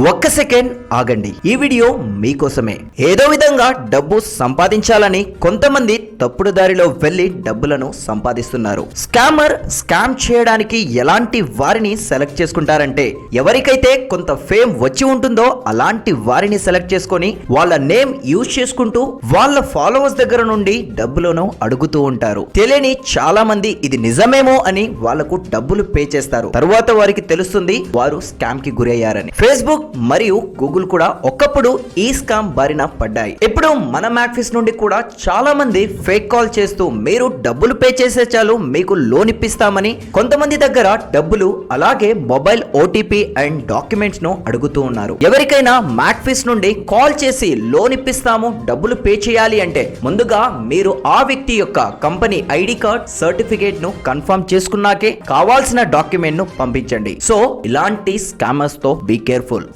ఒక్క సెకండ్ ఆగండి. ఈ వీడియో మీకోసమే. ఏదో విధంగా డబ్బు సంపాదించాలని కొంతమంది తప్పుడు దారిలో వెళ్లి డబ్బులను సంపాదిస్తున్నారు. స్కామర్ స్కామ్ చేయడానికి ఎలాంటి వారిని సెలెక్ట్ చేసుకుంటారంటే, ఎవరికైతే కొంత ఫేమ్ వచ్చి ఉంటుందో అలాంటి వారిని సెలెక్ట్ చేసుకొని వాళ్ళ నేమ్ యూజ్ చేసుకుంటూ వాళ్ళ ఫాలోవర్స్ దగ్గర నుండి డబ్బులను అడుగుతూ ఉంటారు. తెలియని చాలా మంది ఇది నిజమేమో అని వాళ్లకు డబ్బులు పే చేస్తారు. తరువాత వారికి తెలుస్తుంది వారు స్కామ్ కి గురయ్యారని. ఫేస్బుక్ మరియు గూగుల్ కూడా ఒకప్పుడు ఈ స్కామ్ బారిన పడ్డాయి. ఇప్పుడు మన మ్యాక్ఫిస్ నుండి కూడా చాలా మంది ఫేక్ కాల్ చేస్తూ మీరు డబ్బులు పే చేసే చాలు మీకు లోన్ ఇప్పిస్తామని కొంతమంది దగ్గర డబ్బులు అలాగే మొబైల్ ఓటీపీ అండ్ డాక్యుమెంట్స్ ను అడుగుతూ ఉన్నారు. ఎవరికైనా మ్యాక్ఫిస్ నుండి కాల్ చేసి లోన్ ఇప్పిస్తాము డబ్బులు పే చేయాలి అంటే ముందుగా మీరు ఆ వ్యక్తి యొక్క కంపెనీ ఐడి కార్డ్ సర్టిఫికేట్ ను కన్ఫర్మ్ చేసుకున్నాకే కావాల్సిన డాక్యుమెంట్ ను పంపించండి. సో ఇలాంటి స్కామర్స్ తో బీ కేర్ఫుల్.